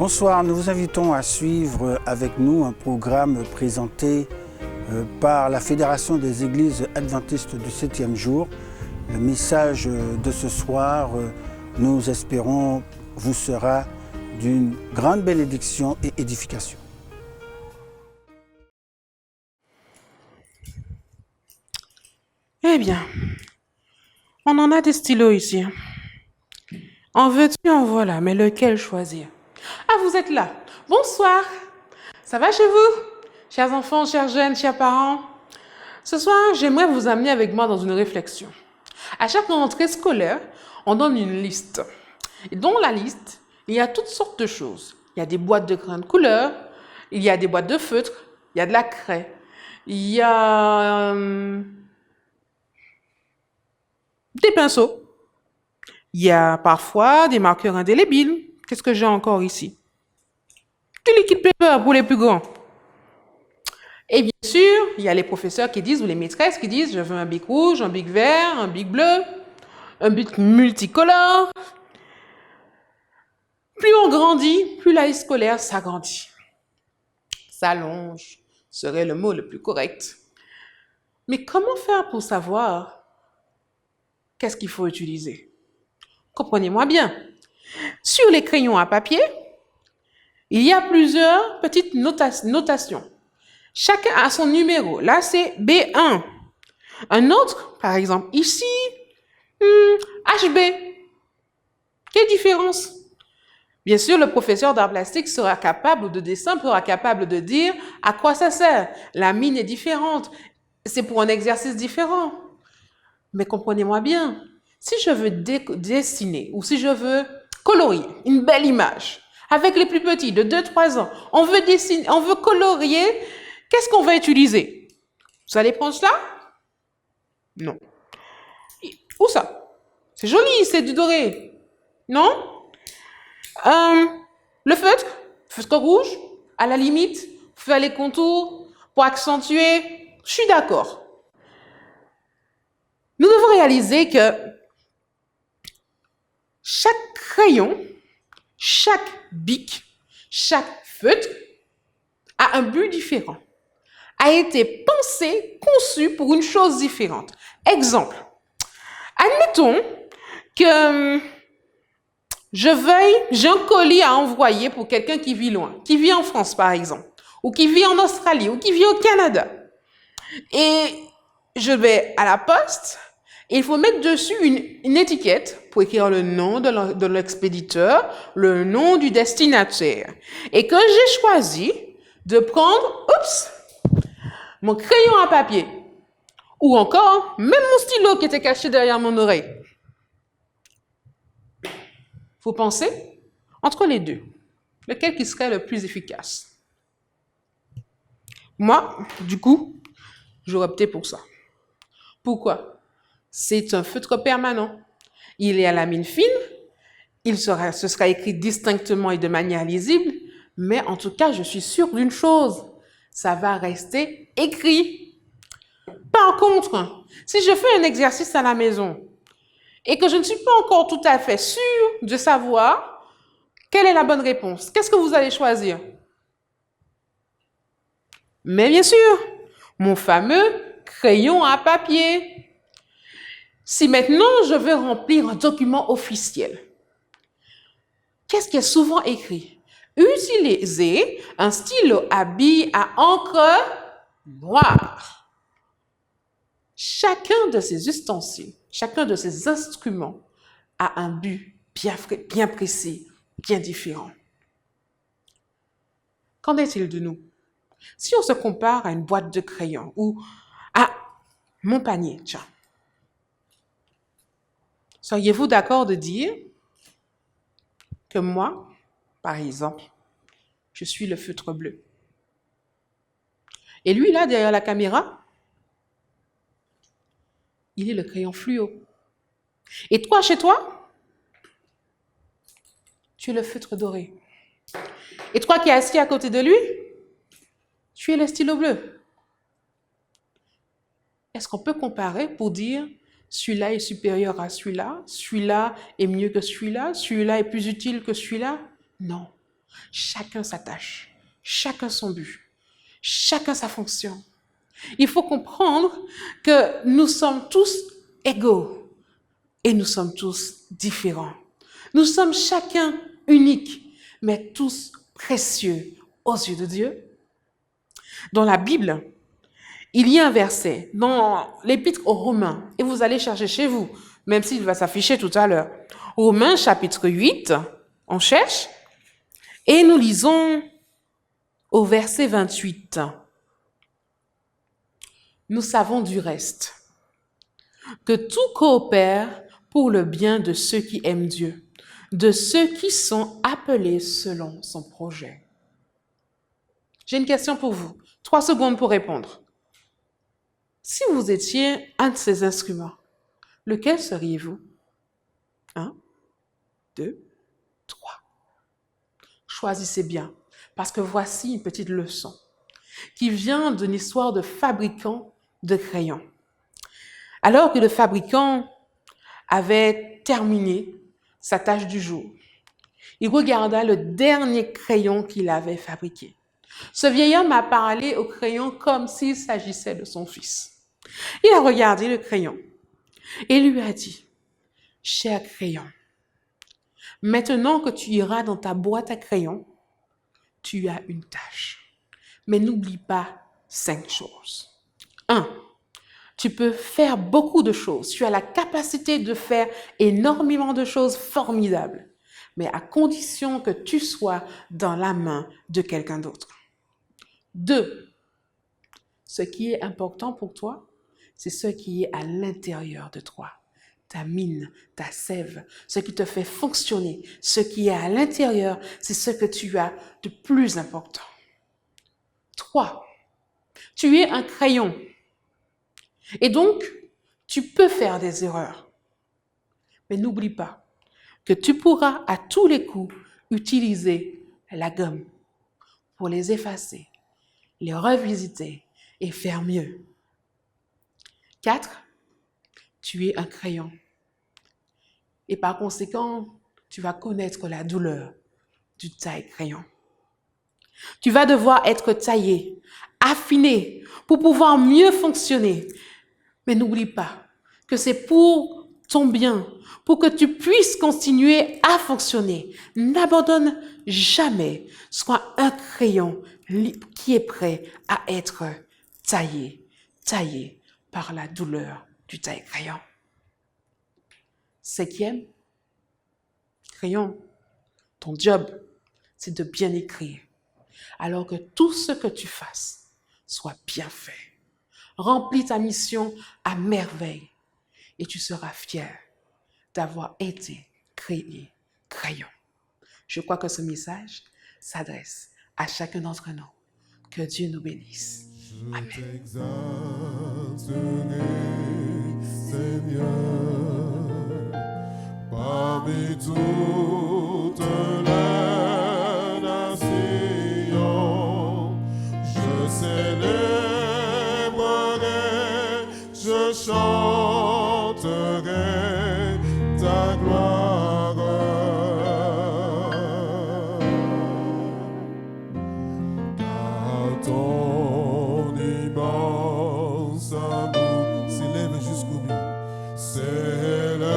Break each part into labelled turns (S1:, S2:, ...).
S1: Bonsoir, nous vous invitons à suivre avec nous un programme présenté par la Fédération des Églises Adventistes du 7e jour. Le message de ce soir, nous espérons, vous sera d'une grande bénédiction et édification.
S2: Eh bien, on en a des stylos ici. En veux-tu, en voilà, mais lequel choisir? Ah, vous êtes là. Bonsoir. Ça va chez vous? Chers enfants, chers jeunes, chers parents. Ce soir, j'aimerais vous amener avec moi dans une réflexion. À chaque rentrée scolaire, on donne une liste. Et dans la liste, il y a toutes sortes de choses. Il y a des boîtes de crayons de couleur, il y a des boîtes de feutres, il y a de la craie, il y a des pinceaux. Il y a parfois des marqueurs indélébiles. Qu'est-ce que j'ai encore ici? Du liquide paper pour les plus grands. Et bien sûr, il y a les professeurs qui disent, ou les maîtresses qui disent, je veux un bic rouge, un bic vert, un bic bleu, un bic multicolore. Plus on grandit, plus la vie scolaire s'agrandit. S'allonge serait le mot le plus correct. Mais comment faire pour savoir qu'est-ce qu'il faut utiliser? Comprenez-moi bien. Sur les crayons à papier, il y a plusieurs petites notations. Chacun a son numéro. Là, c'est B1. Un autre, par exemple, ici, HB. Quelle différence? Bien sûr, le professeur d'art plastique sera capable, ou de dessin sera capable de dire à quoi ça sert. La mine est différente. C'est pour un exercice différent. Mais comprenez-moi bien, si je veux dessiner ou si je veux colorier une belle image avec les plus petits de 2-3 ans, on veut dessiner, on veut colorier, qu'est-ce qu'on va utiliser? Vous allez prendre cela? Non. Où ça? C'est joli, c'est du doré. Non? Le feutre rouge, à la limite, faire les contours pour accentuer. Je suis d'accord. Nous devons réaliser que chaque crayon, chaque bic, chaque feutre a un but différent, a été pensé, conçu pour une chose différente. Exemple, admettons que j'ai un colis à envoyer pour quelqu'un qui vit loin, qui vit en France par exemple, ou qui vit en Australie, ou qui vit au Canada. Et je vais à la poste. Il faut mettre dessus une étiquette pour écrire le nom de l'expéditeur, le nom du destinataire. Et que j'ai choisi de prendre, mon crayon à papier. Ou encore, même mon stylo qui était caché derrière mon oreille. Vous pensez, entre les deux, lequel qui serait le plus efficace? Moi, du coup, j'aurais opté pour ça. Pourquoi? C'est un feutre permanent. Il est à la mine fine, ce sera écrit distinctement et de manière lisible, mais en tout cas, je suis sûre d'une chose, ça va rester écrit. Par contre, si je fais un exercice à la maison et que je ne suis pas encore tout à fait sûre de savoir quelle est la bonne réponse, qu'est-ce que vous allez choisir? Mais bien sûr, mon fameux crayon à papier. Si maintenant je veux remplir un document officiel, qu'est-ce qui est souvent écrit? Utilisez un stylo à billes à encre noire. Chacun de ces ustensiles, chacun de ces instruments a un but bien précis, bien différent. Qu'en est-il de nous? Si on se compare à une boîte de crayons ou à mon panier, tiens, seriez-vous d'accord de dire que moi, par exemple, je suis le feutre bleu? Et lui, là, derrière la caméra, il est le crayon fluo. Et toi, chez toi, tu es le feutre doré. Et toi qui es assis à côté de lui, tu es le stylo bleu. Est-ce qu'on peut comparer pour dire celui-là est supérieur à celui-là est mieux que celui-là est plus utile que celui-là? Non. Chacun sa tâche, chacun son but, chacun sa fonction. Il faut comprendre que nous sommes tous égaux et nous sommes tous différents. Nous sommes chacun uniques, mais tous précieux aux yeux de Dieu. Dans la Bible, il y a un verset dans l'Épître aux Romains, et vous allez chercher chez vous, même s'il va s'afficher tout à l'heure. Romains chapitre 8, on cherche, et nous lisons au verset 28. Nous savons du reste que tout coopère pour le bien de ceux qui aiment Dieu, de ceux qui sont appelés selon son projet. J'ai une question pour vous. 3 secondes pour répondre. Si vous étiez un de ces instruments, lequel seriez-vous? 1, 2, 3. Choisissez bien, parce que voici une petite leçon qui vient d'une histoire de fabricant de crayons. Alors que le fabricant avait terminé sa tâche du jour, il regarda le dernier crayon qu'il avait fabriqué. Ce vieil homme a parlé au crayon comme s'il s'agissait de son fils. Il a regardé le crayon et lui a dit, « Cher crayon, maintenant que tu iras dans ta boîte à crayons, tu as une tâche. Mais n'oublie pas 5 choses. 1. Tu peux faire beaucoup de choses. Tu as la capacité de faire énormément de choses formidables, mais à condition que tu sois dans la main de quelqu'un d'autre. 2. Ce qui est important pour toi, c'est ce qui est à l'intérieur de toi. Ta mine, ta sève, ce qui te fait fonctionner, ce qui est à l'intérieur, c'est ce que tu as de plus important. 3. Tu es un crayon. Et donc, tu peux faire des erreurs. Mais n'oublie pas que tu pourras à tous les coups utiliser la gomme pour les effacer, les revisiter et faire mieux. 4. Tu es un crayon. Et par conséquent, tu vas connaître la douleur du taille-crayon. Tu vas devoir être taillé, affiné pour pouvoir mieux fonctionner. Mais n'oublie pas que c'est pour ton bien, pour que tu puisses continuer à fonctionner. N'abandonne jamais. Sois un crayon qui est prêt à être taillé par la douleur du taille-crayon. 5e, crayon, ton job, c'est de bien écrire, alors que tout ce que tu fasses soit bien fait. Remplis ta mission à merveille et tu seras fier d'avoir été créé crayon. Je crois que ce message s'adresse à chacun d'entre nous. Que Dieu nous bénisse. Amen.
S3: Je t'exalterai, Seigneur, parmi toutes les nations. Je célébrerai, je chanterai ta gloire. Car ton immense amour s'élève jusqu'au but, s'élève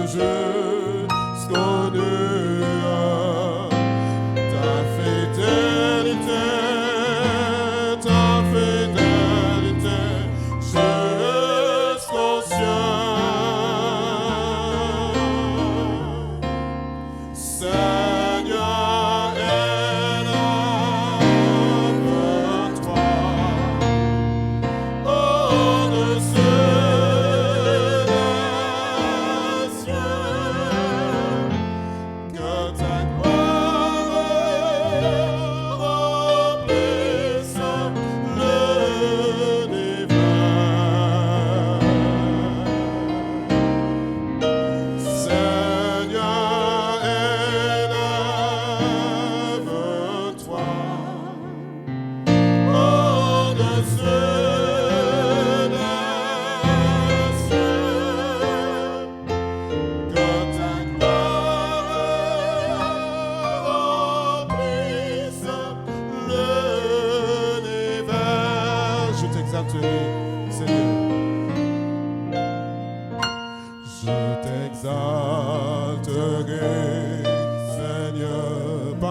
S3: jusqu'au nuage. Ta fidélité jusqu'au ciel. Seigneur est la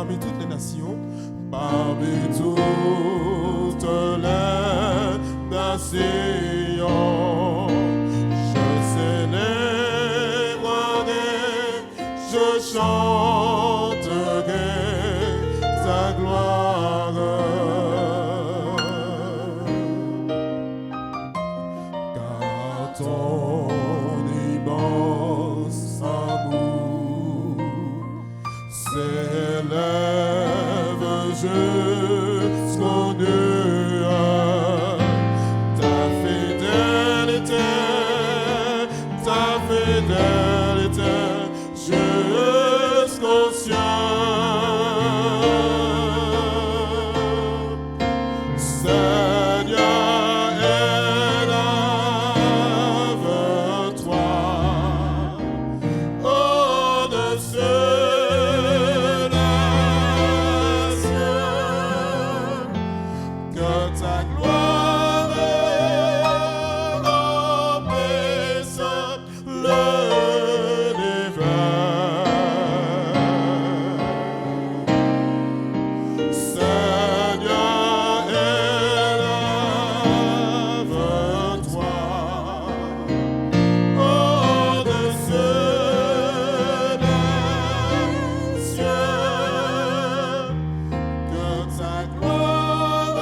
S3: parmi toutes les nations, parmi toutes les nations. Je célébrerai, je chanterai ta gloire. Car ton immense amour s'élève jusqu'aux nuées. Ta fidélité jusqu'aux cieux. Seigneur, élève-toi au-dessus des cieux, que ta gloire remplisse l'univers. Seigneur, élève-toi au-dessus des cieux, que ta gloire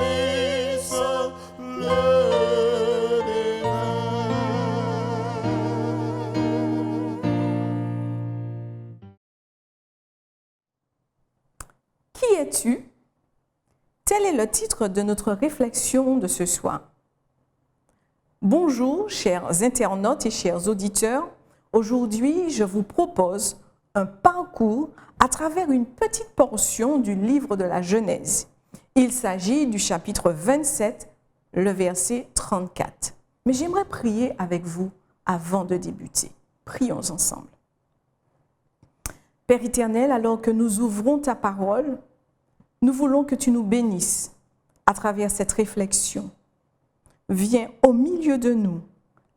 S3: remplisse l'univers.
S4: Qui es-tu? Tel est le titre de notre réflexion de ce soir. Bonjour, chers internautes et chers auditeurs. Aujourd'hui, je vous propose un parcours à travers une petite portion du livre de la Genèse. Il s'agit du chapitre 27, le verset 34. Mais j'aimerais prier avec vous avant de débuter. Prions ensemble. Père éternel, alors que nous ouvrons ta parole, nous voulons que tu nous bénisses à travers cette réflexion. Viens au milieu de nous,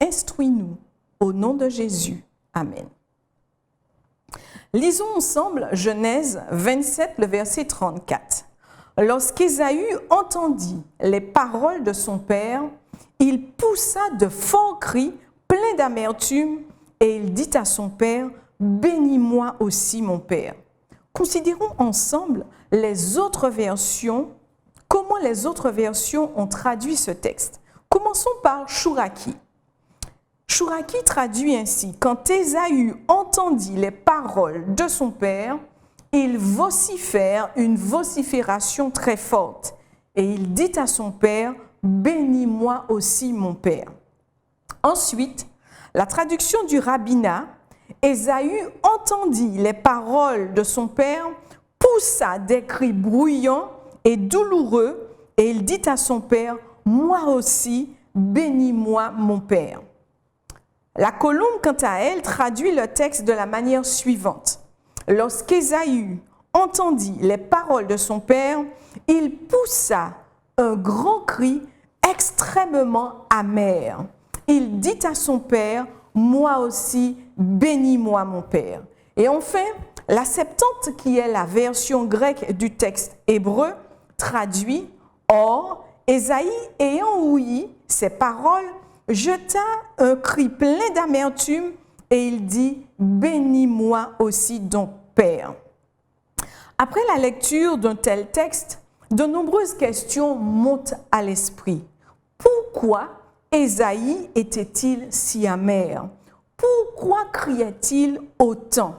S4: instruis-nous, au nom de Jésus. Amen. Lisons ensemble Genèse 27, le verset 34. Lorsqu'Ésaü entendit les paroles de son père, il poussa de forts cris pleins d'amertume et il dit à son père, « Bénis-moi aussi, mon père. » Considérons ensemble les autres versions, comment les autres versions ont traduit ce texte. Commençons par Chouraki. Chouraki traduit ainsi, « Quand Ésaü entendit les paroles de son père, il vocifère une vocifération très forte. Et il dit à son père, « Bénis-moi aussi, mon père. » Ensuite, la traduction du rabbinat, Ésaü entendit les paroles de son père, poussa des cris bruyants et douloureux, et il dit à son père, « Moi aussi, bénis-moi, mon père. » La colombe, quant à elle, traduit le texte de la manière suivante. Lorsqu'Ésaü entendit les paroles de son père, il poussa un grand cri extrêmement amer. Il dit à son père, « Moi aussi, bénis-moi, mon père. » Et enfin, la Septante, qui est la version grecque du texte hébreu, traduit « Or, Ésaïe, ayant ouï ces paroles, jeta un cri plein d'amertume et il dit « Bénis-moi aussi donc, Père. » Après la lecture d'un tel texte, de nombreuses questions montent à l'esprit. Pourquoi Ésaïe était-il si amer? Pourquoi criait-il autant?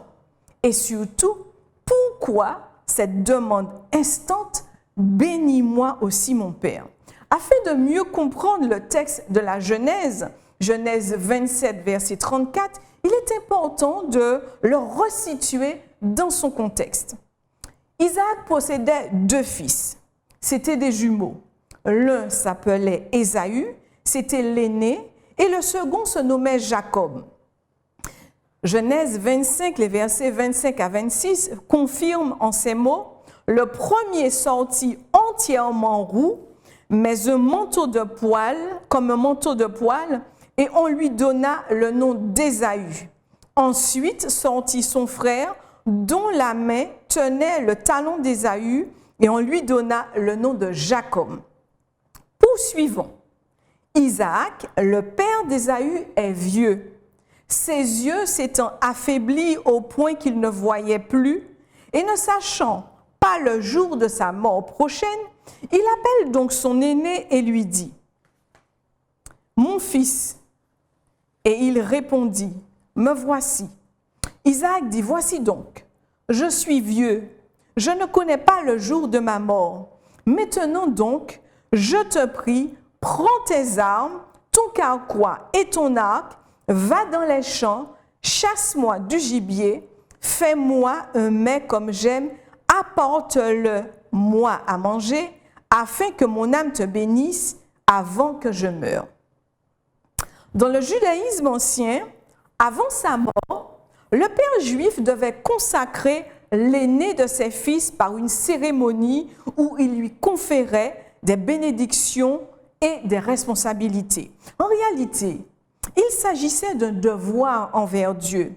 S4: Et surtout, pourquoi cette demande instante « Bénis-moi aussi mon Père » ? Afin de mieux comprendre le texte de la Genèse, Genèse 27, verset 34, il est important de le resituer dans son contexte. Isaac possédait 2 fils. C'étaient des jumeaux. L'un s'appelait Ésaü, c'était l'aîné, et le second se nommait Jacob. Genèse 25, les versets 25 à 26, confirment en ces mots « Le premier sortit entièrement roux, mais un manteau de poil, comme un manteau de poil, et on lui donna le nom d'Ésaü. Ensuite sortit son frère, dont la main tenait le talon d'Ésaü, et on lui donna le nom de Jacob. Poursuivons. Isaac, le père d'Ésaü, est vieux. Ses yeux s'étant affaiblis au point qu'il ne voyait plus, et ne sachant pas le jour de sa mort prochaine, il appelle donc son aîné et lui dit, « Mon fils. » Et il répondit, « Me voici. » Isaac dit, « Voici donc, je suis vieux, je ne connais pas le jour de ma mort. Maintenant donc, je te prie, prends tes armes, ton carquois et ton arc, va dans les champs, chasse-moi du gibier, fais-moi un mets comme j'aime, apporte-le moi à manger, afin que mon âme te bénisse avant que je meure. » Dans le judaïsme ancien, avant sa mort, le père juif devait consacrer l'aîné de ses fils par une cérémonie où il lui conférait des bénédictions et des responsabilités. En réalité, il s'agissait d'un devoir envers Dieu.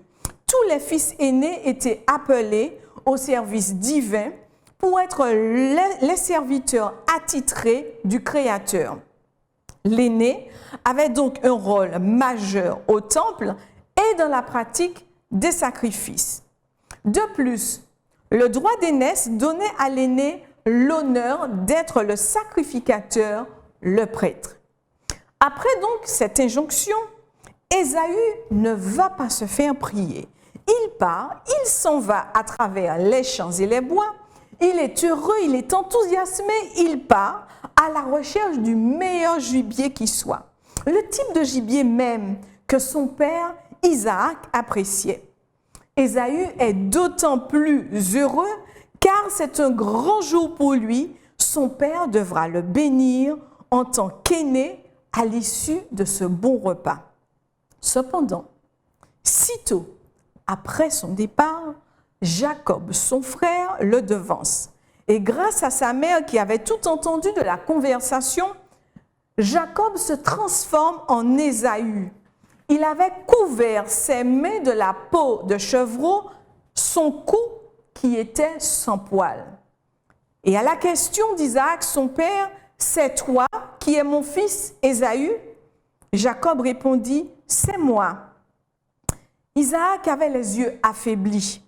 S4: Tous les fils aînés étaient appelés au service divin pour être les serviteurs attitrés du Créateur. L'aîné avait donc un rôle majeur au temple et dans la pratique des sacrifices. De plus, le droit d'aînesse donnait à l'aîné l'honneur d'être le sacrificateur, le prêtre. Après donc cette injonction, Ésaü ne va pas se faire prier. Il part, il s'en va à travers les champs et les bois. Il est heureux, il est enthousiasmé, il part à la recherche du meilleur gibier qui soit. Le type de gibier même que son père Isaac appréciait. Ésaü est d'autant plus heureux car c'est un grand jour pour lui. Son père devra le bénir en tant qu'aîné à l'issue de ce bon repas. Cependant, sitôt après son départ, Jacob, son frère, le devance. Et grâce à sa mère qui avait tout entendu de la conversation, Jacob se transforme en Ésaü. Il avait couvert ses mains de la peau de chevreau, son cou qui était sans poil. Et à la question d'Isaac, son père, « C'est toi qui es mon fils Ésaü ?» Jacob répondit, « C'est moi. » Isaac avait les yeux affaiblis.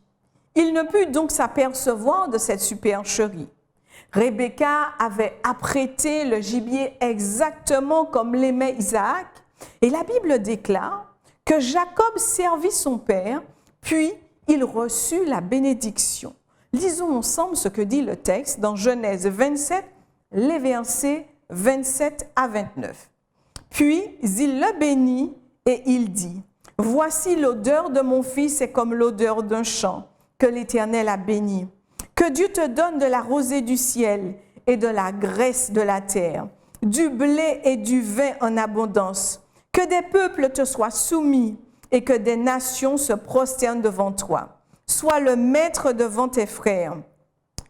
S4: Il ne put donc s'apercevoir de cette supercherie. Rebecca avait apprêté le gibier exactement comme l'aimait Isaac, et la Bible déclare que Jacob servit son père, puis il reçut la bénédiction. Lisons ensemble ce que dit le texte dans Genèse 27, les versets 27 à 29. Puis il le bénit et il dit, « Voici l'odeur de mon fils est comme l'odeur d'un champ que l'Éternel a béni. Que Dieu te donne de la rosée du ciel et de la graisse de la terre, du blé et du vin en abondance. Que des peuples te soient soumis et que des nations se prosternent devant toi. Sois le maître devant tes frères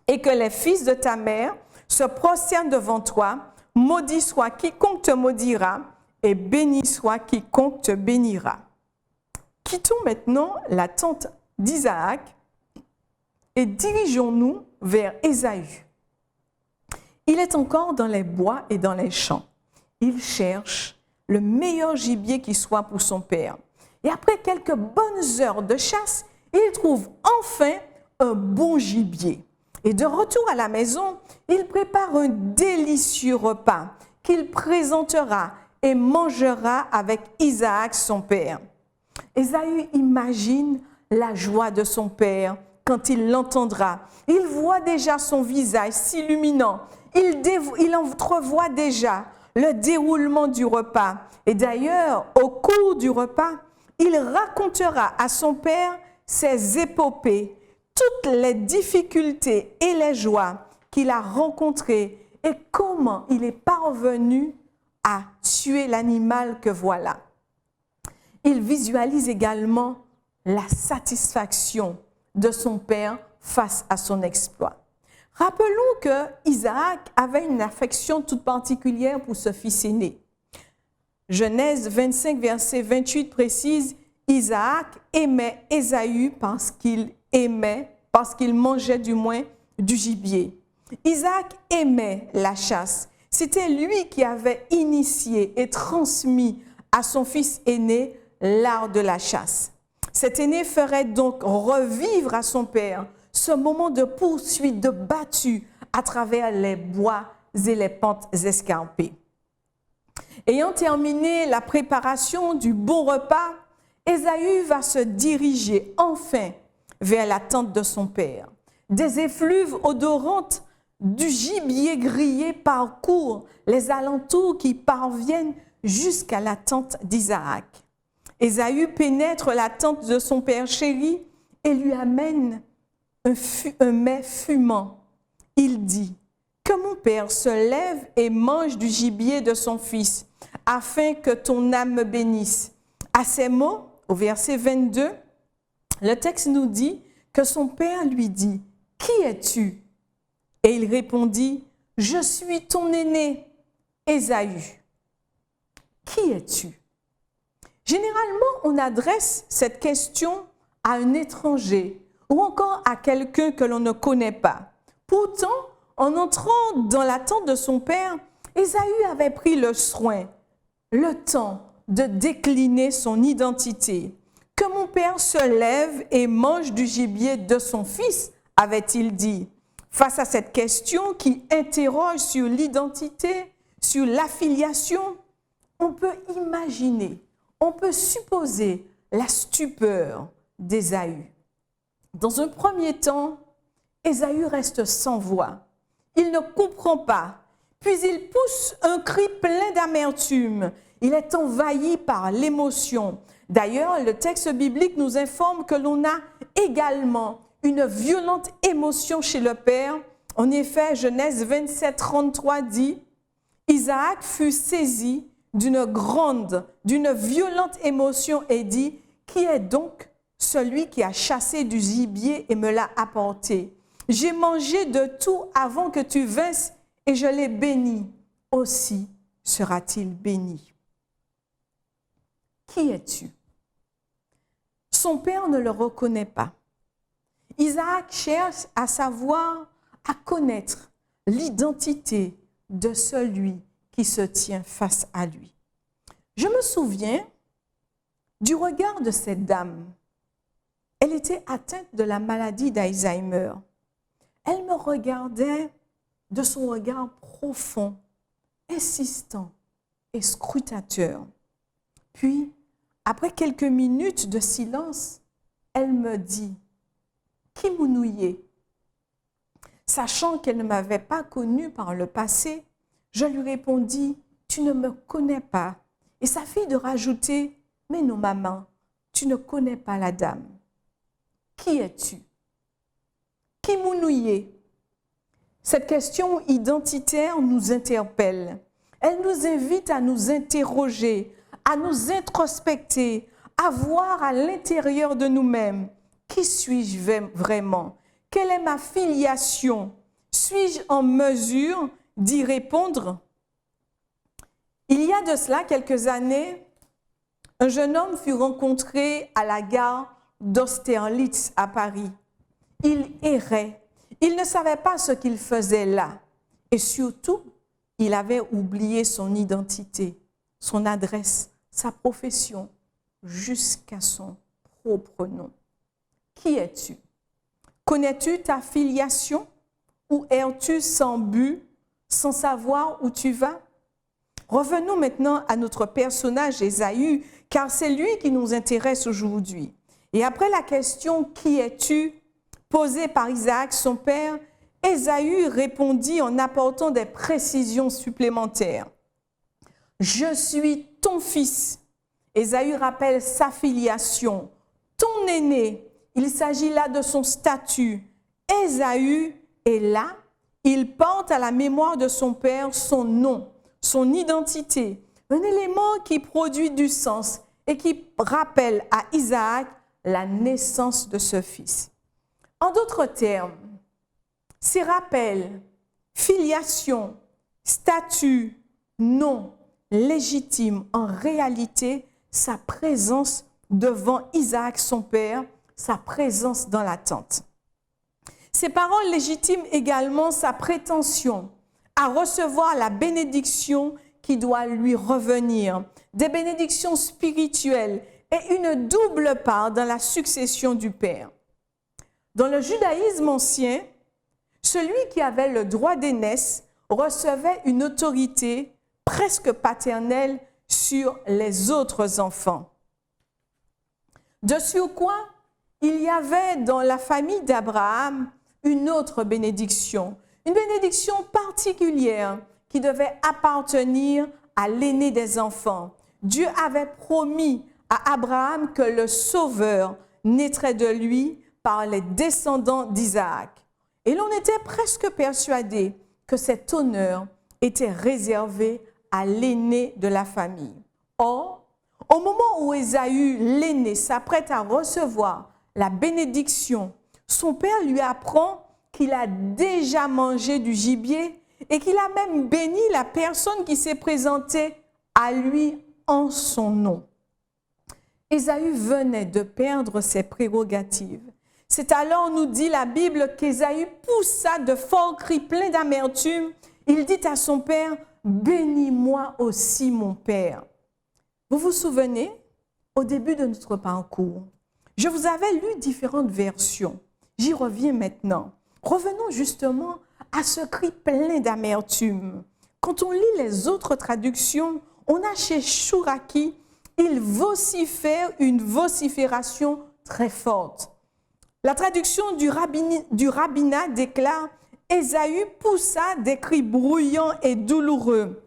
S4: et que les fils de ta mère se prosternent devant toi. Maudit soit quiconque te maudira et béni soit quiconque te bénira. » Quittons maintenant la tente d'Isaac et dirigeons-nous vers Ésaü. Il est encore dans les bois et dans les champs. Il cherche le meilleur gibier qui soit pour son père. Et après quelques bonnes heures de chasse, il trouve enfin un bon gibier. Et de retour à la maison, il prépare un délicieux repas qu'il présentera et mangera avec Isaac, son père. Ésaü imagine la joie de son père quand il l'entendra. Il voit déjà son visage s'illuminant. Il entrevoit déjà le déroulement du repas. Et d'ailleurs, au cours du repas, il racontera à son père ses épopées, toutes les difficultés et les joies qu'il a rencontrées et comment il est parvenu à tuer l'animal que voilà. Il visualise également la satisfaction de son père face à son exploit. Rappelons que Isaac avait une affection toute particulière pour ce fils aîné. Genèse 25, verset 28 précise « Isaac aimait Ésaü parce qu'il aimait parce qu'il mangeait du moins du gibier. Isaac aimait la chasse. C'était lui qui avait initié et transmis à son fils aîné l'art de la chasse. Cet aîné ferait donc revivre à son père ce moment de poursuite, de battue à travers les bois et les pentes escarpées. Ayant terminé la préparation du bon repas, Ésaü va se diriger enfin vers la tente de son père. Des effluves odorantes du gibier grillé parcourent les alentours qui parviennent jusqu'à la tente d'Isaac. Ésaü pénètre la tente de son père chéri et lui amène un mets fumant. Il dit: « Que mon père se lève et mange du gibier de son fils, afin que ton âme me bénisse. » À ces mots, au verset 22, le texte nous dit que son père lui dit: « Qui es-tu » Et il répondit: « Je suis ton aîné, Ésaü. » Qui es-tu? Généralement, on adresse cette question à un étranger ou encore à quelqu'un que l'on ne connaît pas. Pourtant, en entrant dans la tente de son père, Ésaü avait pris le soin, le temps de décliner son identité. « Que mon père se lève et mange du gibier de son fils », avait-il dit. Face à cette question qui interroge sur l'identité, sur l'affiliation, on peut imaginer, on peut supposer la stupeur d'Ésaü. Dans un premier temps, Ésaü reste sans voix. Il ne comprend pas. Puis il pousse un cri plein d'amertume. Il est envahi par l'émotion. D'ailleurs, le texte biblique nous informe que l'on a également une violente émotion chez le père. En effet, Genèse 27, 33 dit: « Isaac fut saisi d'une violente émotion et dit: « Qui est donc celui qui a chassé du gibier et me l'a apporté? J'ai mangé de tout avant que tu vinsses et je l'ai béni. Aussi sera-t-il béni. » Qui es-tu? Son père ne le reconnaît pas. Isaac cherche à savoir, à connaître l'identité de celui qui se tient face à lui. Je me souviens du regard de cette dame. Elle était atteinte de la maladie d'Alzheimer. Elle me regardait de son regard profond, insistant et scrutateur. Puis, après quelques minutes de silence, elle me dit: « Qui mounouillait ?» Sachant qu'elle ne m'avait pas connue par le passé, je lui répondis: « Tu ne me connais pas. » Et sa fille de rajouter: « Mais non, maman, tu ne connais pas la dame. Qui es-tu? Qui mounouillait ?» Cette question identitaire nous interpelle. Elle nous invite à nous interroger, à nous introspecter, à voir à l'intérieur de nous-mêmes. Qui suis-je vraiment? Quelle est ma filiation? Suis-je en mesure d'y répondre? Il y a de cela quelques années, un jeune homme fut rencontré à la gare d'Austerlitz à Paris. Il errait. Il ne savait pas ce qu'il faisait là. Et surtout, il avait oublié son identité, son adresse, sa profession, jusqu'à son propre nom. Qui es-tu? Connais-tu ta filiation? Ou erres-tu sans but, sans savoir où tu vas? Revenons maintenant à notre personnage Ésaü, car c'est lui qui nous intéresse aujourd'hui. Et après la question « Qui es-tu » posée par Isaac, son père, Ésaü répondit en apportant des précisions supplémentaires. « Je suis ton fils. » Ésaü rappelle sa filiation. Ton aîné, il s'agit là de son statut. Ésaü est là, il porte à la mémoire de son père son nom, son identité, un élément qui produit du sens et qui rappelle à Isaac la naissance de ce fils. En d'autres termes, ces rappels, filiation, statut, nom, légitime, en réalité, sa présence devant Isaac, son père, sa présence dans la tente. Ses paroles légitiment également sa prétention à recevoir la bénédiction qui doit lui revenir, des bénédictions spirituelles et une double part dans la succession du Père. Dans le judaïsme ancien, celui qui avait le droit d'aînesse recevait une autorité presque paternelle sur les autres enfants. De surcroît, il y avait dans la famille d'Abraham une autre bénédiction, une bénédiction particulière qui devait appartenir à l'aîné des enfants. Dieu avait promis à Abraham que le Sauveur naîtrait de lui par les descendants d'Isaac. Et l'on était presque persuadé que cet honneur était réservé à l'aîné de la famille. Or, au moment où Ésaü, l'aîné, s'apprête à recevoir la bénédiction, son père lui apprend qu'il a déjà mangé du gibier et qu'il a même béni la personne qui s'est présentée à lui en son nom. Ésaü venait de perdre ses prérogatives. C'est alors, nous dit la Bible, qu'Ésaü poussa de forts cris pleins d'amertume. Il dit à son père, « Bénis-moi aussi, mon père. » Vous vous souvenez, au début de notre parcours, je vous avais lu différentes versions. J'y reviens maintenant. Revenons justement à ce cri plein d'amertume. Quand on lit les autres traductions, on a chez Chouraki, il vocifère une vocifération très forte. La traduction du rabbinat déclare « Ésaü poussa des cris bruyants et douloureux ».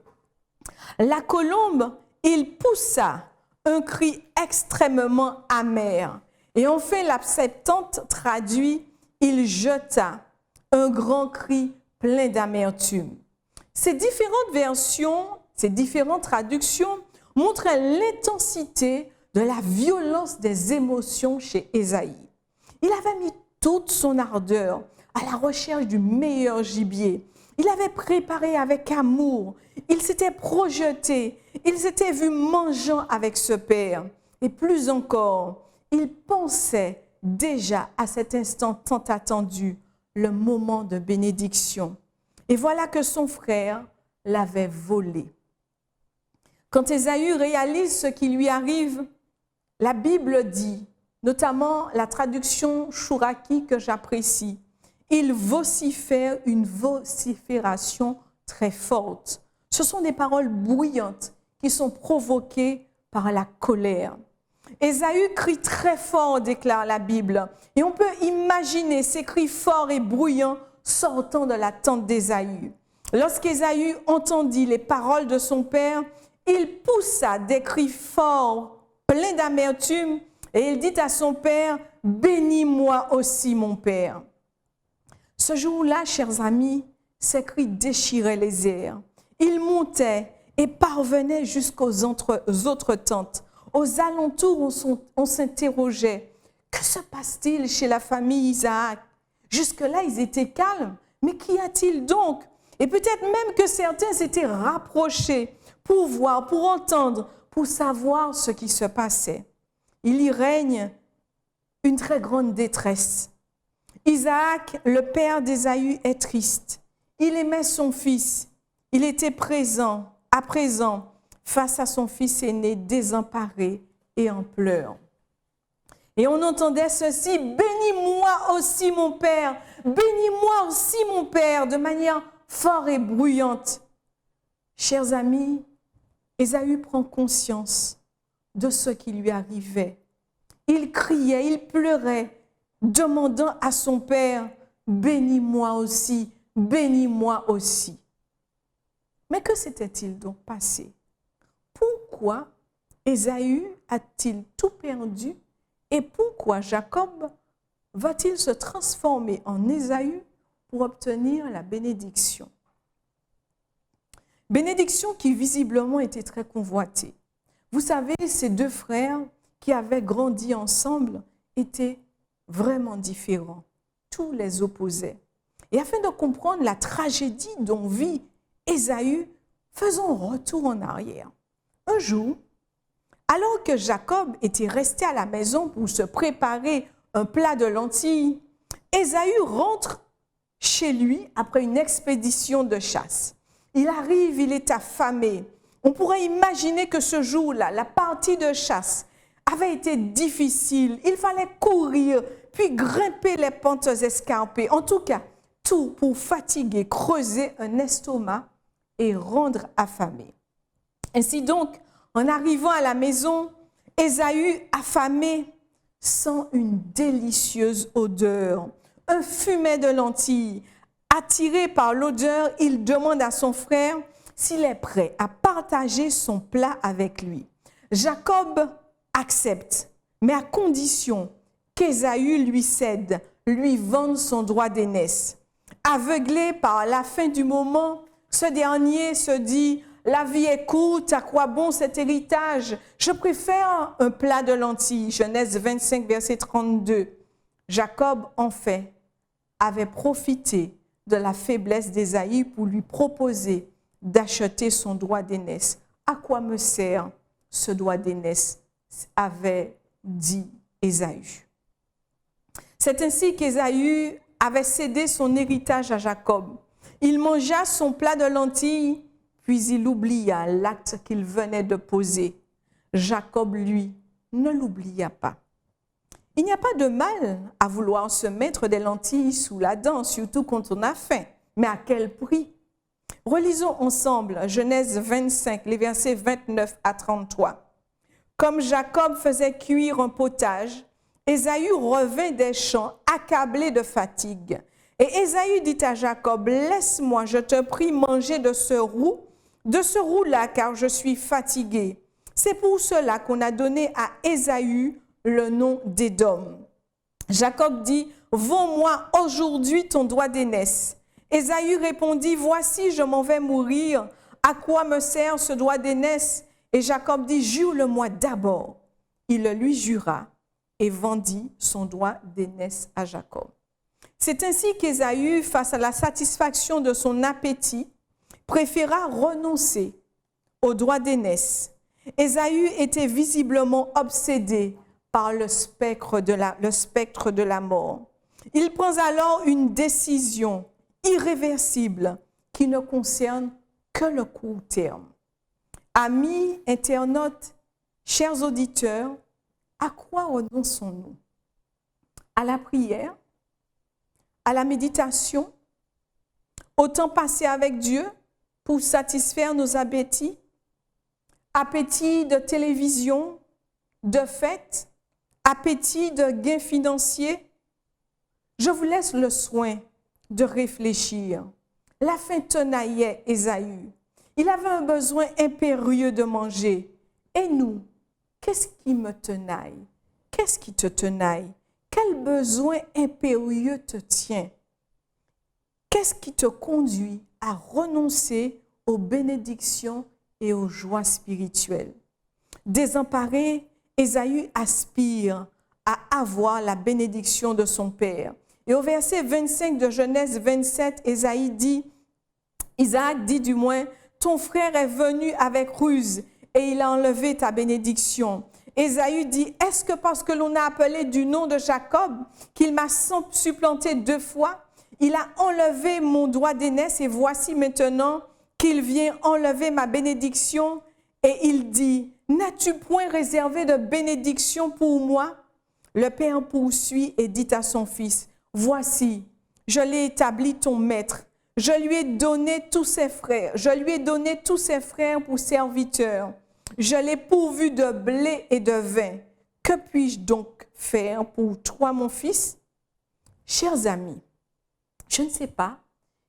S4: La colombe, il poussa un cri extrêmement amer. Et enfin, la Septante traduit « Il jeta un grand cri plein d'amertume ». Ces différentes versions, ces différentes traductions montrent l'intensité de la violence des émotions chez Ésaïe. Il avait mis toute son ardeur à la recherche du meilleur gibier. Il avait préparé avec amour. Il s'était projeté. Il s'était vu mangeant avec ce père. Et plus encore, il pensait déjà à cet instant tant attendu, le moment de bénédiction. Et voilà que son frère l'avait volé. Quand Ésaü réalise ce qui lui arrive, la Bible dit, notamment la traduction Chouraki que j'apprécie, il vocifère une vocifération très forte. Ce sont des paroles bruyantes qui sont provoquées par la colère. Ésaü crie très fort, déclare la Bible, et on peut imaginer ces cris forts et bruyants sortant de la tente d'Ésaü. Lorsqu'Ésaü entendit les paroles de son père, il poussa des cris forts, pleins d'amertume, et il dit à son père, « Bénis-moi aussi, mon père. » Ce jour-là, chers amis, ces cris déchiraient les airs. Ils montaient et parvenaient jusqu'aux autres tentes. Aux alentours, on s'interrogeait. Que se passe-t-il chez la famille Isaac? Jusque-là, ils étaient calmes. Mais qu'y a-t-il donc? Et peut-être même que certains s'étaient rapprochés pour voir, pour entendre, pour savoir ce qui se passait. Il y règne une très grande détresse. Isaac, le père d'Ésaü, est triste. Il aimait son fils. Il était à présent, face à son fils aîné, désemparé et en pleurs. Et on entendait ceci, « Bénis-moi aussi, mon père! Bénis-moi aussi, mon père !» de manière forte et bruyante. Chers amis, Ésaü prend conscience de ce qui lui arrivait. Il criait, il pleurait, demandant à son père, « Bénis-moi aussi, bénis-moi aussi. » Mais que s'était-il donc passé? Pourquoi Ésaü a-t-il tout perdu et pourquoi Jacob va-t-il se transformer en Ésaü pour obtenir la bénédiction? Bénédiction qui visiblement était très convoitée. Vous savez, ces deux frères qui avaient grandi ensemble étaient vraiment différents. Tout les opposait. Et afin de comprendre la tragédie dont vit Ésaü, faisons retour en arrière. Un jour, alors que Jacob était resté à la maison pour se préparer un plat de lentilles. Ésaü rentre chez lui après une expédition de chasse. Il arrive, il est affamé. On pourrait imaginer que ce jour-là, la partie de chasse avait été difficile. Il fallait courir, puis grimper les pentes escarpées. En tout cas, tout pour fatiguer, creuser un estomac et rendre affamé. Ainsi donc, en arrivant à la maison, Ésaü, affamé, sent une délicieuse odeur, un fumet de lentilles. Attiré par l'odeur, il demande à son frère s'il est prêt à partager son plat avec lui. Jacob accepte, mais à condition qu'Ésaü lui cède, lui vende son droit d'aînesse. Aveuglé par la fin du moment, ce dernier se dit « La vie est courte, à quoi bon cet héritage? Je préfère un plat de lentilles. » Genèse 25, verset 32. Jacob, en fait, avait profité de la faiblesse d'Ésaü pour lui proposer d'acheter son droit d'aînesse. « À quoi me sert ce droit d'aînesse ?» avait dit Ésaü. C'est ainsi qu'Ésaü avait cédé son héritage à Jacob. Il mangea son plat de lentilles, puis il oublia l'acte qu'il venait de poser. Jacob, lui, ne l'oublia pas. Il n'y a pas de mal à vouloir se mettre des lentilles sous la dent, surtout quand on a faim. Mais à quel prix? Relisons ensemble Genèse 25, les versets 29 à 33. Comme Jacob faisait cuire un potage, Ésaü revint des champs accablé de fatigue. Et Ésaü dit à Jacob, « Laisse-moi, je te prie, manger de ce roux-là, car je suis fatigué. » C'est pour cela qu'on a donné à Ésaü le nom d'Édom. Jacob dit, « Vends-moi aujourd'hui ton droit d'aînesse. » Ésaü répondit, « Voici, je m'en vais mourir. À quoi me sert ce droit d'aînesse? » Et Jacob dit, « Jure-le-moi d'abord. » Il le lui jura et vendit son droit d'aînesse à Jacob. C'est ainsi qu'Ésaü, face à la satisfaction de son appétit, préféra renoncer au droit d'aînesse. Ésaü était visiblement obsédé par le spectre de la mort. Il prend alors une décision irréversible qui ne concerne que le court terme. Amis, internautes, chers auditeurs, à quoi renonçons-nous? À la prière, à la méditation, au temps passé avec Dieu pour satisfaire nos appétits, appétit de télévision, de fêtes, appétit de gains financiers. Je vous laisse le soin de réfléchir. La faim tenaillait Ésaü. Il avait un besoin impérieux de manger. Et nous, qu'est-ce qui me tenaille? Qu'est-ce qui te tenaille? Quel besoin impérieux te tient? Qu'est-ce qui te conduit à renoncer aux bénédictions et aux joies spirituelles? Désemparé, Ésaü aspire à avoir la bénédiction de son père. Et au verset 25 de Genèse 27, Isaac dit du moins, « Ton frère est venu avec ruse et il a enlevé ta bénédiction. » Ésaü dit, « Est-ce que parce que l'on a appelé du nom de Jacob, qu'il m'a supplanté 2 fois, il a enlevé mon droit d'aînesse et voici maintenant qu'il vient enlever ma bénédiction. » Et il dit, « N'as-tu point réservé de bénédiction pour moi? » Le père poursuit et dit à son fils, « Voici, je l'ai établi ton maître. Je lui ai donné tous ses frères. Pour serviteurs. Je l'ai pourvu de blé et de vin. Que puis-je donc faire pour toi, mon fils? » Chers amis, je ne sais pas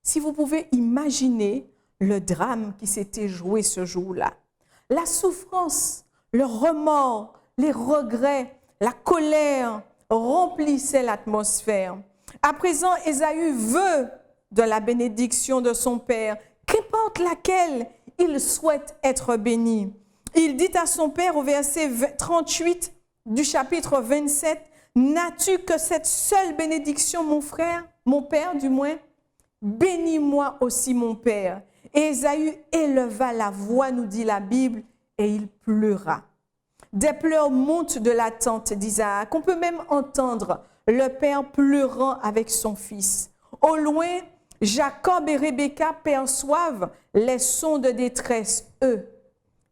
S4: si vous pouvez imaginer le drame qui s'était joué ce jour-là. La souffrance, le remords, les regrets, la colère remplissaient l'atmosphère. À présent, Ésaü veut de la bénédiction de son père, qu'importe laquelle, il souhaite être béni. Il dit à son père au verset 38 du chapitre 27, « N'as-tu que cette seule bénédiction, mon frère, mon père du moins? Bénis-moi aussi, mon père. » Et Ésaü éleva la voix, nous dit la Bible, et il pleura. Des pleurs montent de la tente d'Isaac. On peut même entendre le père pleurant avec son fils. Au loin, Jacob et Rebecca perçoivent les sons de détresse. Eux,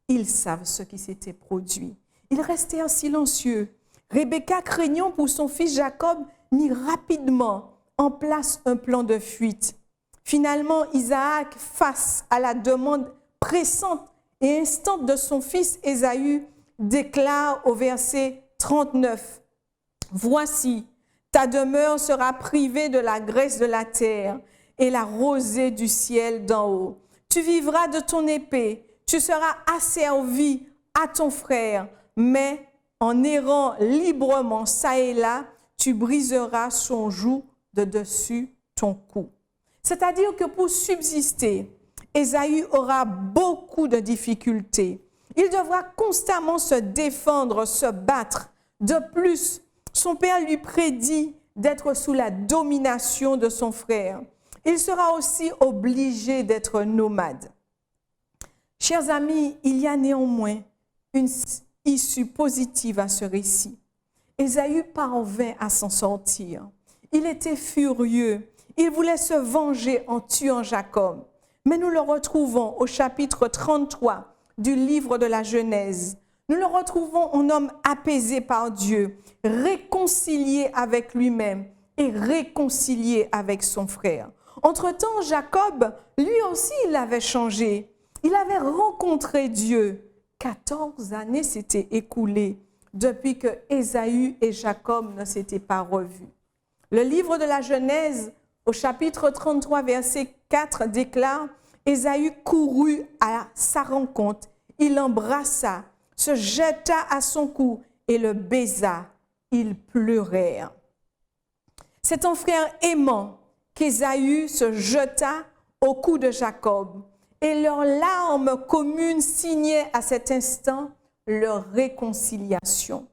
S4: ils savent ce qui s'était produit. Ils restèrent silencieux. Rebecca, craignant pour son fils Jacob, mit rapidement en place un plan de fuite. Finalement, Isaac, face à la demande pressante et instante de son fils Ésaü, déclare au verset 39, « Voici, ta demeure sera privée de la graisse de la terre et la rosée du ciel d'en haut. Tu vivras de ton épée, tu seras asservi à ton frère, mais en errant librement çà et là, tu briseras son joug de dessus ton cou. » C'est-à-dire que pour subsister, Ésaü aura beaucoup de difficultés. Il devra constamment se défendre, se battre. De plus, son père lui prédit d'être sous la domination de son frère. Il sera aussi obligé d'être nomade. Chers amis, il y a néanmoins une issue positive à ce récit. Ésaü parvint à s'en sortir. Il était furieux. Il voulait se venger en tuant Jacob. Mais nous le retrouvons au chapitre 33 du livre de la Genèse. Nous le retrouvons un homme apaisé par Dieu, réconcilié avec lui-même et réconcilié avec son frère. Entre-temps, Jacob, lui aussi, il avait changé. Il avait rencontré Dieu. 14 années s'étaient écoulées depuis que Ésaü et Jacob ne s'étaient pas revus. Le livre de la Genèse, au chapitre 33, verset 4, déclare « Ésaü courut à sa rencontre, il l'embrassa, se jeta à son cou et le baisa. Ils pleurèrent. » C'est un frère aimant qu'Ésaü se jeta au cou de Jacob et leurs larmes communes signaient à cet instant leur réconciliation.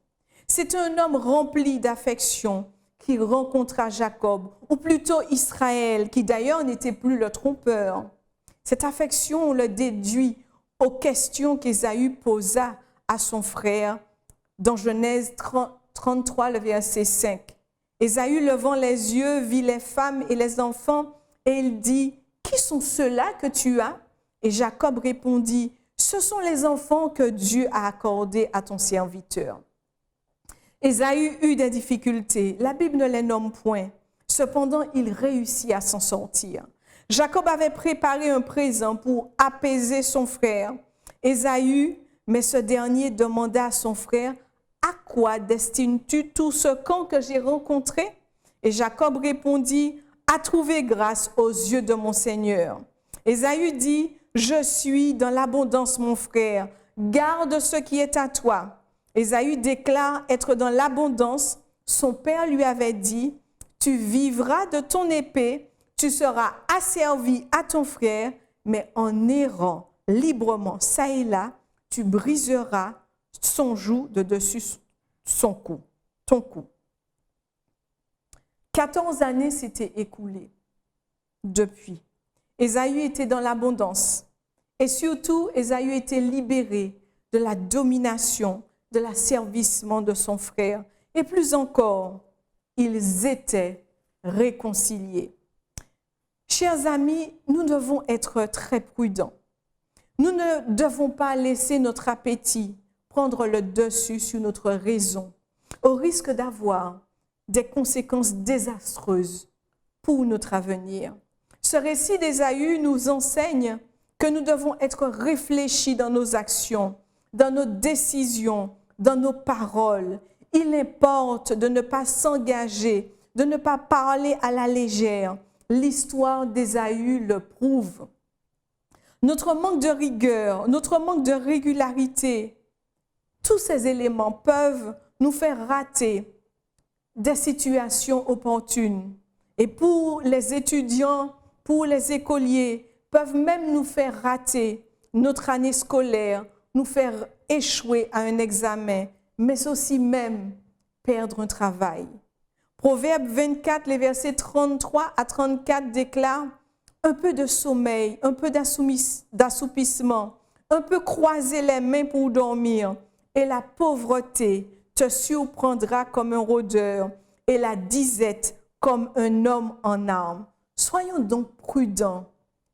S4: C'est un homme rempli d'affection qui rencontra Jacob, ou plutôt Israël, qui d'ailleurs n'était plus le trompeur. Cette affection, on le déduit aux questions qu'Ésaü posa à son frère dans Genèse 33, le verset 5. Ésaü, levant les yeux, vit les femmes et les enfants, et il dit, « Qui sont ceux-là que tu as » Et Jacob répondit, « Ce sont les enfants que Dieu a accordés à ton serviteur. » Ésaü eut des difficultés. La Bible ne les nomme point. Cependant, il réussit à s'en sortir. Jacob avait préparé un présent pour apaiser son frère, Ésaü, mais ce dernier demanda à son frère, « À quoi destines-tu tout ce camp que j'ai rencontré ?» Et Jacob répondit, « À trouver grâce aux yeux de mon Seigneur. » Ésaü dit, « Je suis dans l'abondance, mon frère, garde ce qui est à toi. » Ésaü déclare être dans l'abondance. Son père lui avait dit, « Tu vivras de ton épée, tu seras asservi à ton frère, mais en errant librement çà et là, tu briseras son joug de dessus son cou, ton cou. » 14 années s'étaient écoulées depuis. Ésaü était dans l'abondance et surtout Ésaü était libéré de la domination, de l'asservissement de son frère. Et plus encore, ils étaient réconciliés. Chers amis, nous devons être très prudents. Nous ne devons pas laisser notre appétit prendre le dessus sur notre raison, au risque d'avoir des conséquences désastreuses pour notre avenir. Ce récit d'Ésaü nous enseigne que nous devons être réfléchis dans nos actions, dans nos décisions, dans nos paroles. Il importe de ne pas s'engager, de ne pas parler à la légère. L'histoire d'Ésaü le prouve. Notre manque de rigueur, notre manque de régularité, tous ces éléments peuvent nous faire rater des situations opportunes. Et pour les étudiants, pour les écoliers, peuvent même nous faire rater notre année scolaire, nous faire échouer à un examen, mais aussi même perdre un travail. Proverbe 24, les versets 33 à 34 déclarent « Un peu de sommeil, un peu d'assoupissement, un peu croiser les mains pour dormir, et la pauvreté te surprendra comme un rôdeur, et la disette comme un homme en armes. Soyons donc prudents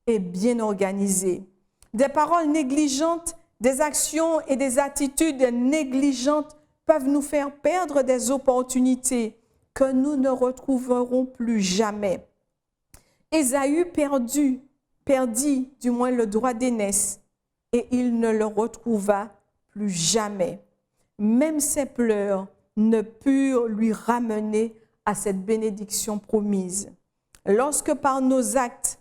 S4: et bien organisés. Des paroles négligentes, des actions et des attitudes négligentes peuvent nous faire perdre des opportunités que nous ne retrouverons plus jamais. Ésaü perdit du moins le droit d'aînesse et il ne le retrouva plus jamais. Même ses pleurs ne purent lui ramener à cette bénédiction promise. Lorsque par nos actes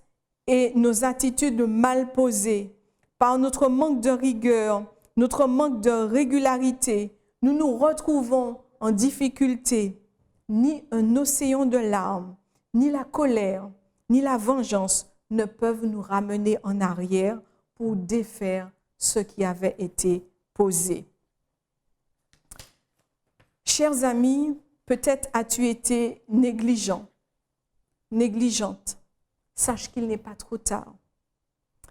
S4: et nos attitudes mal posées, par notre manque de rigueur, notre manque de régularité, nous nous retrouvons en difficulté, ni un océan de larmes, ni la colère, ni la vengeance ne peuvent nous ramener en arrière pour défaire ce qui avait été posé. Chers amis, peut-être as-tu été négligent, négligente. Sache qu'il n'est pas trop tard.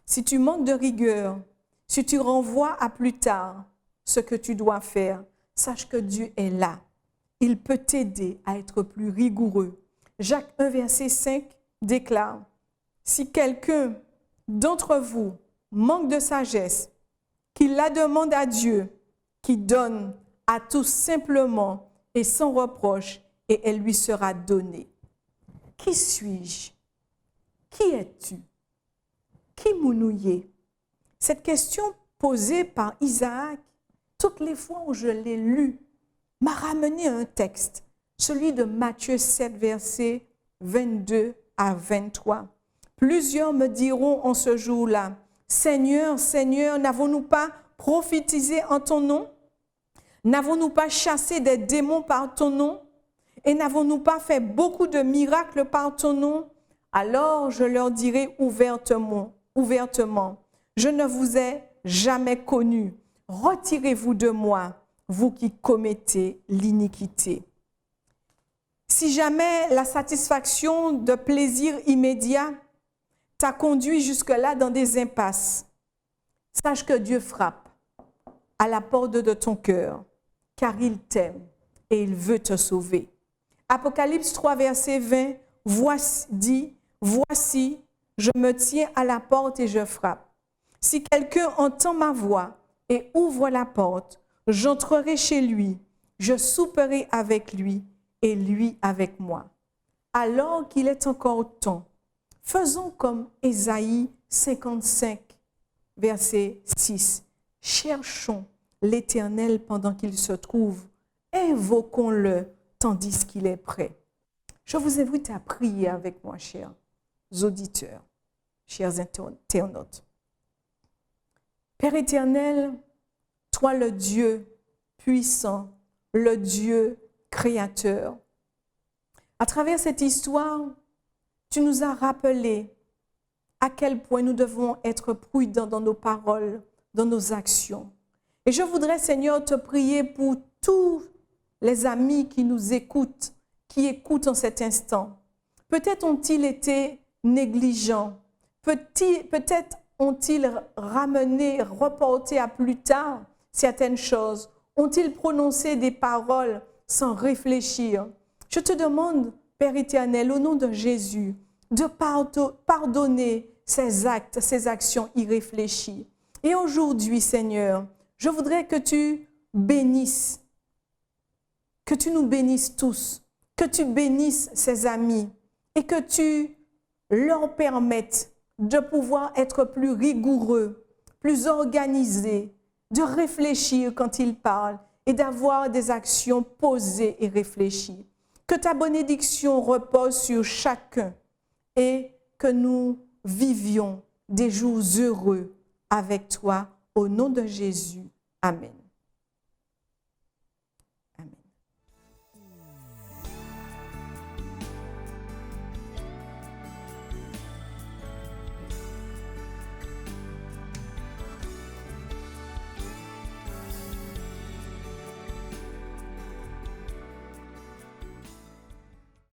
S4: Si tu manques de rigueur, si tu renvoies à plus tard ce que tu dois faire, sache que Dieu est là. Il peut t'aider à être plus rigoureux. Jacques 1, verset 5 déclare, « Si quelqu'un d'entre vous manque de sagesse, qu'il la demande à Dieu, qui donne à tous simplement et sans reproche, et elle lui sera donnée. » Qui suis-je? Qui es-tu? Qui mounouillé? Cette question posée par Isaac, toutes les fois où je l'ai lu, m'a ramené à un texte, celui de Matthieu 7, versets 22 à 23. Plusieurs me diront en ce jour-là, « Seigneur, Seigneur, n'avons-nous pas prophétisé en ton nom? N'avons-nous pas chassé des démons par ton nom? Et n'avons-nous pas fait beaucoup de miracles par ton nom? » Alors je leur dirai ouvertement, je ne vous ai jamais connu. Retirez-vous de moi, vous qui commettez l'iniquité. Si jamais la satisfaction de plaisir immédiat t'a conduit jusque-là dans des impasses, sache que Dieu frappe à la porte de ton cœur, car il t'aime et il veut te sauver. Apocalypse 3, verset 20, voici, je me tiens à la porte et je frappe. Si quelqu'un entend ma voix et ouvre la porte, j'entrerai chez lui, je souperai avec lui et lui avec moi. Alors qu'il est encore temps, faisons comme Ésaïe 55, verset 6. Cherchons l'Éternel pendant qu'il se trouve, invoquons-le tandis qu'il est prêt. Je vous invite à prier avec moi, chers auditeurs, chers internautes. Père éternel, toi le Dieu puissant, le Dieu créateur, à travers cette histoire, tu nous as rappelé à quel point nous devons être prudents dans nos paroles, dans nos actions. Et je voudrais, Seigneur, te prier pour tous les amis qui nous écoutent, qui écoutent en cet instant. Peut-être ont-ils été négligents, peut-être ont-ils ramené, reporté à plus tard certaines choses, ont-ils prononcé des paroles sans réfléchir. Je te demande, Père éternel, au nom de Jésus, de pardonner ces actes, ces actions irréfléchies. Et aujourd'hui, Seigneur, je voudrais que tu bénisses, que tu nous bénisses tous, que tu bénisses ces amis et que tu leur permettes de pouvoir être plus rigoureux, plus organisés, de réfléchir quand ils parlent et d'avoir des actions posées et réfléchies. Que ta bénédiction repose sur chacun et que nous vivions des jours heureux avec toi au nom de Jésus. Amen.